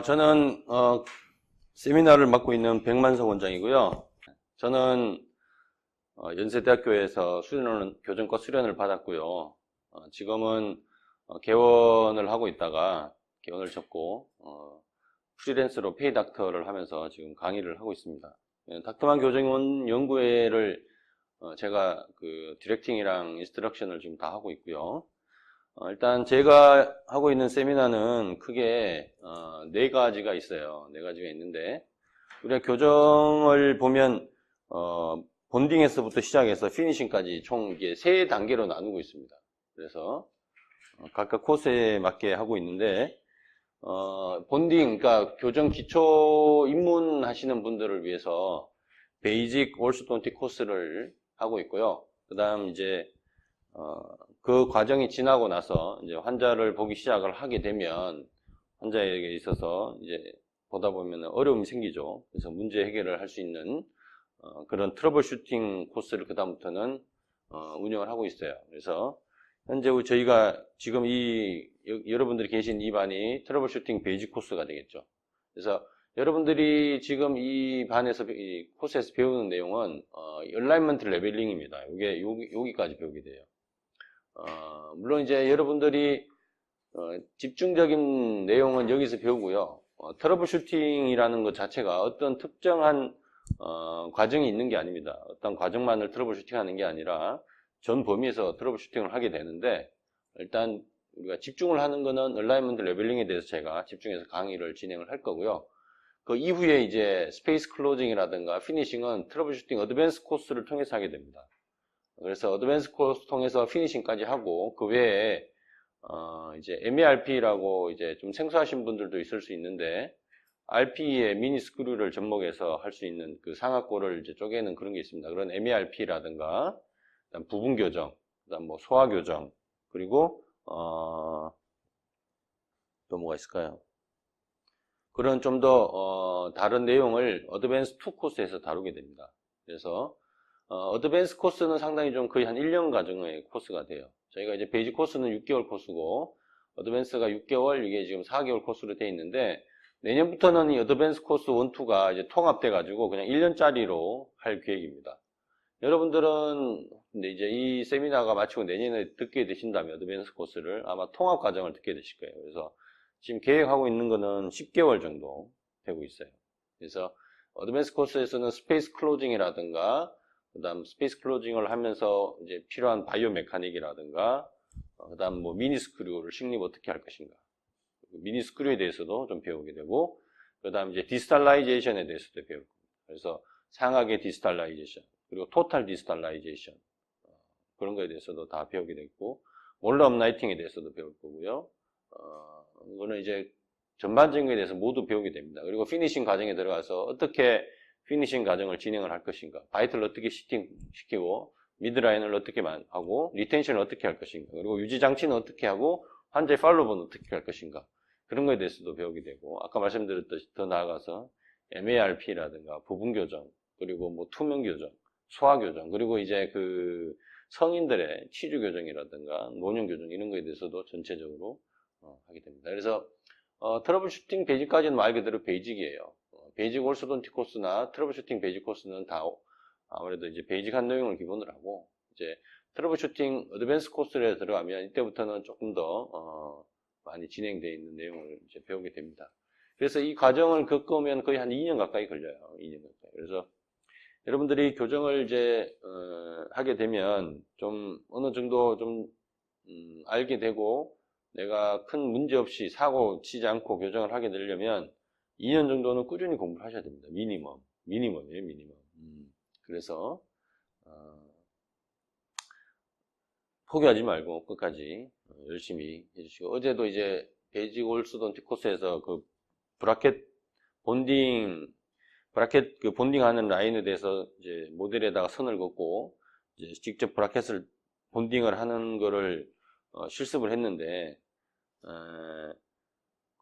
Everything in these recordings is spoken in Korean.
저는 세미나를 맡고 있는 백만석 원장이고요. 저는 연세대학교에서 교정과 수련을 받았고요. 지금은 개원을 하고 있다가 개원을 접고 프리랜서로 페이 닥터를 하면서 지금 강의를 하고 있습니다. 닥터만 교정원 연구회를 제가 그 디렉팅이랑 인스트럭션을 지금 다 하고 있고요. 일단 제가 하고 있는 세미나는 크게 네 가지가 있어요. 네 가지가 있는데 우리가 교정을 보면 본딩에서부터 시작해서 피니싱까지 총 이게 세 단계로 나누고 있습니다. 그래서 각각 코스에 맞게 하고 있는데 본딩, 그러니까 교정 기초 입문하시는 분들을 위해서 베이직 orthodontic 코스를 하고 있고요. 그다음 이제 그 과정이 지나고 나서 이제 환자를 보기 시작을 하게 되면 환자에게 있어서 이제 보다 보면 어려움이 생기죠. 그래서 문제 해결을 할 수 있는 그런 트러블 슈팅 코스를 그다음부터는 운영을 하고 있어요. 그래서 현재 저희가 지금 여러분들이 계신 이 반이 트러블 슈팅 베이직 코스가 되겠죠. 그래서 여러분들이 지금 이 반에서 이 코스에서 배우는 내용은 얼라이먼트 레벨링입니다. 이게 여기까지 배우게 돼요. 물론 이제 여러분들이 집중적인 내용은 여기서 배우고요. 트러블 슈팅이라는 것 자체가 어떤 특정한 과정이 있는 게 아닙니다. 어떤 과정만을 트러블 슈팅하는 게 아니라 전 범위에서 트러블 슈팅을 하게 되는데, 일단 우리가 집중을 하는 거는 얼라이먼트 레벨링에 대해서 제가 집중해서 강의를 진행을 할 거고요. 그 이후에 이제 스페이스 클로징이라든가 피니싱은 트러블 슈팅 어드밴스 코스를 통해서 하게 됩니다. 그래서 어드밴스 코스 통해서 피니싱까지 하고, 그 외에 이제 MERP라고 이제 좀 생소하신 분들도 있을 수 있는데, RP의 미니 스크류를 접목해서 할 수 있는 그 상하골을 이제 쪼개는 그런 게 있습니다. 그런 MERP라든가, 그다음 부분 교정, 그다음 뭐 소화 교정, 그리고 또 뭐가 있을까요? 그런 좀 더 다른 내용을 어드밴스 2 코스에서 다루게 됩니다. 그래서 어드밴스 코스는 상당히 좀 거의 한 1년 과정의 코스가 돼요. 저희가 이제 베이직 코스는 6개월 코스고 어드밴스가 6개월, 이게 지금 4개월 코스로 되어 있는데, 내년부터는 이 어드밴스 코스 1, 2가 이제 통합돼 가지고 그냥 1년짜리로 할 계획입니다. 여러분들은 근데 이제 이 세미나가 마치고 내년에 듣게 되신다면 어드밴스 코스를 아마 통합 과정을 듣게 되실 거예요. 그래서 지금 계획하고 있는 거는 10개월 정도 되고 있어요. 그래서 어드밴스 코스에서는 스페이스 클로징이라든가, 그다음 스페이스 클로징을 하면서 이제 필요한 바이오 메카닉이라든가, 그다음 뭐 미니 스크류를 식립 어떻게 할 것인가, 미니 스크류에 대해서도 좀 배우게 되고, 그다음 이제 디스탈라이제이션에 대해서도 배울 겁니다. 그래서 상하계 디스탈라이제이션, 그리고 토탈 디스탈라이제이션, 그런 거에 대해서도 다 배우게 되고, 롤러 업라이팅에 대해서도 배울 거고요. 이거는 이제 전반적인 거에 대해서 모두 배우게 됩니다. 그리고 피니싱 과정에 들어가서 어떻게 피니싱 과정을 진행을 할 것인가, 바이트를 어떻게 시키고, 미드라인을 어떻게 하고, 리텐션을 어떻게 할 것인가, 그리고 유지 장치는 어떻게 하고, 환자의 팔로우는 어떻게 할 것인가, 그런 거에 대해서도 배우게 되고, 아까 말씀드렸듯이 더 나아가서 MERP라든가 부분 교정, 그리고 뭐 투명 교정, 소화 교정, 그리고 이제 그 성인들의 치주 교정이라든가 노년 교정, 이런 거에 대해서도 전체적으로 하게 됩니다. 그래서 트러블 슈팅 베이직까지는 말 그대로 베이직이에요. 베이직 orthodontic 코스나 트러블 슈팅 베이직 코스는 다 아무래도 이제 베이직한 내용을 기본으로 하고, 이제 트러블 슈팅 어드밴스 코스에 들어가면 이때부터는 조금 더 많이 진행되어 있는 내용을 이제 배우게 됩니다. 그래서 이 과정을 겪으면 거의 한 2년 가까이 걸려요. 2년 가까이. 그래서 여러분들이 교정을 이제 하게 되면 좀 어느 정도 좀 알게 되고, 내가 큰 문제 없이 사고 치지 않고 교정을 하게 되려면 2년 정도는 꾸준히 공부를 하셔야 됩니다. 미니멈이에요, 미니멈. 그래서 포기하지 말고 끝까지 열심히 해주시고, 어제도 이제 베이직 orthodontic 코스에서 그 브라켓 그 본딩하는 라인에 대해서 이제 모델에다가 선을 긋고 이제 직접 브라켓을 본딩을 하는 거를 실습을 했는데,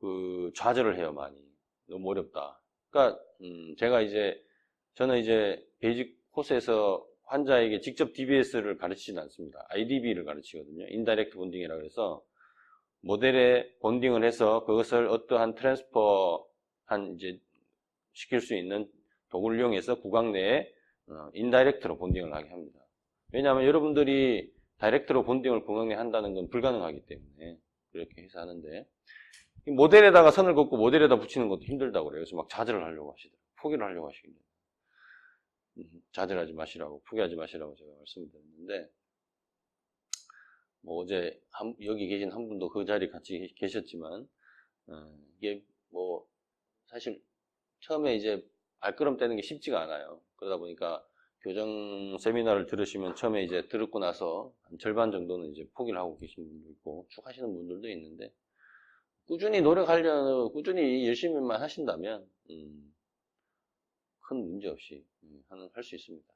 그 좌절을 해요, 많이. 너무 어렵다. 그러니까 저는 이제 베이직 코스에서 환자에게 직접 DBS를 가르치지는 않습니다. IDB를 가르치거든요. 인다이렉트 본딩이라고 해서 모델에 본딩을 해서 그것을 어떠한 이제 시킬 수 있는 도구를 이용해서 구강 내에 인다이렉트로 본딩을 하게 합니다. 왜냐하면 여러분들이 다이렉트로 본딩을 구강 내에 한다는 건 불가능하기 때문에 그렇게 해서 하는데, 이 모델에다가 선을 긋고 모델에다 붙이는 것도 힘들다고 그래요. 그래서 막 좌절을 하려고 하시더라고요. 포기를 하려고 하시길래. 좌절하지 마시라고, 포기하지 마시라고 제가 말씀을 드렸는데, 뭐 어제 여기 계신 한 분도 그 자리에 같이 계셨지만, 이게 뭐 사실 처음에 이제 발걸음 떼는 게 쉽지가 않아요. 그러다 보니까 교정 세미나를 들으시면 처음에 이제 들었고 나서 한 절반 정도는 이제 포기를 하고 계신 분도 있고 쭉 하시는 분들도 있는데, 꾸준히 꾸준히 열심히만 하신다면 큰 문제 없이 할 수 있습니다.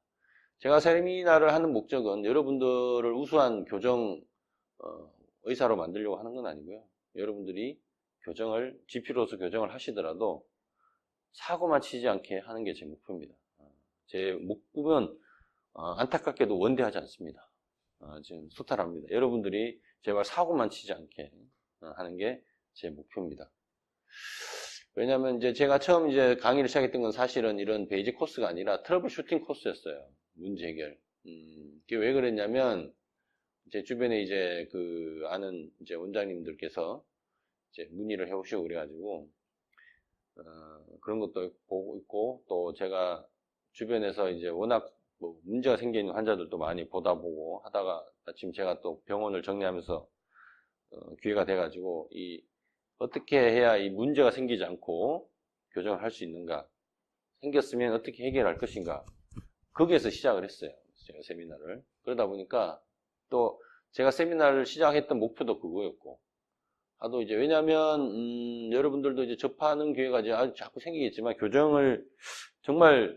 제가 세미나를 하는 목적은 여러분들을 우수한 교정 의사로 만들려고 하는 건 아니고요. 여러분들이 GP로서 교정을 하시더라도 사고만 치지 않게 하는 게 제 목표입니다. 제 목표는 안타깝게도 원대하지 않습니다. 지금 소탈합니다. 여러분들이 제발 사고만 치지 않게 하는 게 제 목표입니다. 왜냐하면 이제 제가 처음 이제 강의를 시작했던 건 사실은 이런 베이직 코스가 아니라 트러블 슈팅 코스였어요. 문제 해결. 그게 왜 그랬냐면 제 주변에 이제 아는 이제 원장님들께서 이제 문의를 해오시고 그래가지고 그런 것도 보고 있고, 또 제가 주변에서 이제 워낙 뭐 문제가 생겨 있는 환자들도 많이 보다 보고 하다가 지금 제가 또 병원을 정리하면서 기회가 돼가지고 어떻게 해야 이 문제가 생기지 않고 교정을 할 수 있는가, 생겼으면 어떻게 해결할 것인가, 거기에서 시작을 했어요. 제가 세미나를. 그러다 보니까 또 제가 세미나를 시작했던 목표도 그거였고, 하도 이제 왜냐하면 여러분들도 이제 접하는 기회가 이제 자꾸 생기겠지만, 교정을 정말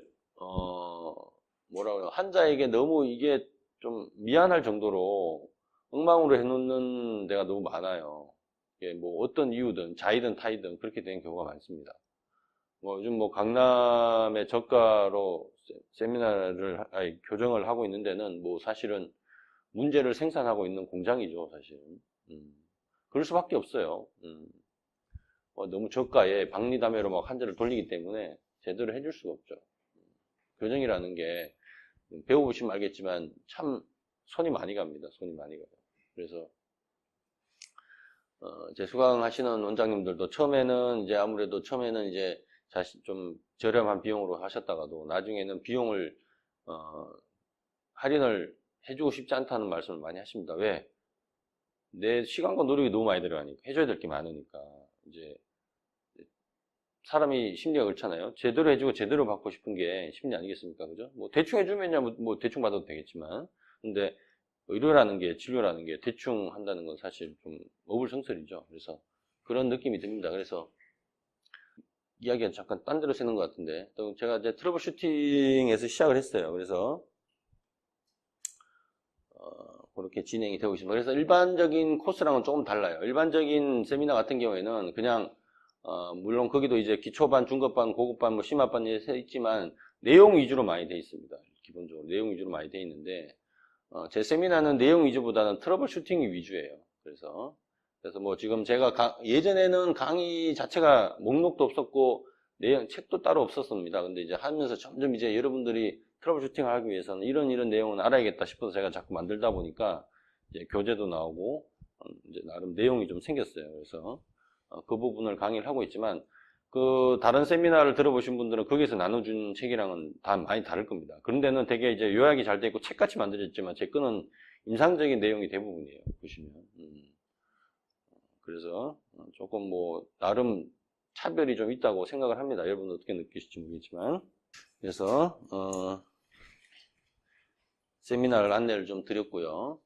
뭐라 그래요, 환자에게 너무 이게 좀 미안할 정도로 엉망으로 해놓는 데가 너무 많아요. 이게 뭐 어떤 이유든 자이든 타이든 그렇게 되는 경우가 많습니다. 뭐 요즘 뭐 강남의 저가로 교정을 하고 있는 데는 뭐 사실은 문제를 생산하고 있는 공장이죠, 사실은. 그럴 수밖에 없어요. 너무 저가에 박리담회로 막 환자를 돌리기 때문에 제대로 해줄 수가 없죠. 교정이라는 게 배워보시면 알겠지만 참 손이 많이 갑니다. 손이 많이 가요. 그래서 제 수강하시는 원장님들도 처음에는 이제 좀 저렴한 비용으로 하셨다가도 나중에는 비용을 할인을 해주고 싶지 않다는 말씀을 많이 하십니다. 왜? 내 시간과 노력이 너무 많이 들어가니까, 해줘야 될 게 많으니까. 이제 사람이 심리가 그렇잖아요. 제대로 해주고 제대로 받고 싶은 게 심리 아니겠습니까? 그죠? 뭐 대충 해주면 뭐 대충 받아도 되겠지만, 근데 진료라는 게 대충 한다는 건 사실 좀 어불성설이죠. 그래서 그런 느낌이 듭니다. 그래서 이야기가 잠깐 딴 데로 새는 것 같은데, 또 제가 이제 트러블 슈팅에서 시작을 했어요. 그래서 그렇게 진행이 되고 있습니다. 그래서 일반적인 코스랑은 조금 달라요. 일반적인 세미나 같은 경우에는 그냥 물론 거기도 이제 기초반, 중급반, 고급반, 뭐 심화반이 있지만 내용 위주로 많이 돼 있습니다. 기본적으로 내용 위주로 많이 돼 있는데, 제 세미나는 내용 위주보다는 트러블 슈팅 위주예요. 그래서 뭐 지금 제가 예전에는 강의 자체가 목록도 없었고 책도 따로 없었습니다. 근데 이제 하면서 점점 이제 여러분들이 트러블 슈팅을 하기 위해서는 이런 내용은 알아야겠다 싶어서 제가 자꾸 만들다 보니까 이제 교재도 나오고 이제 나름 내용이 좀 생겼어요. 그래서 그 부분을 강의를 하고 있지만, 다른 세미나를 들어보신 분들은 거기서 나눠준 책이랑은 다 많이 다를 겁니다. 그런 데는 되게 이제 요약이 잘 돼 있고 책같이 만들어졌지만, 제 거는 임상적인 내용이 대부분이에요. 보시면. 그래서 조금 뭐 나름 차별이 좀 있다고 생각을 합니다. 여러분은 어떻게 느끼실지 모르겠지만. 그래서 세미나를 안내를 좀 드렸고요.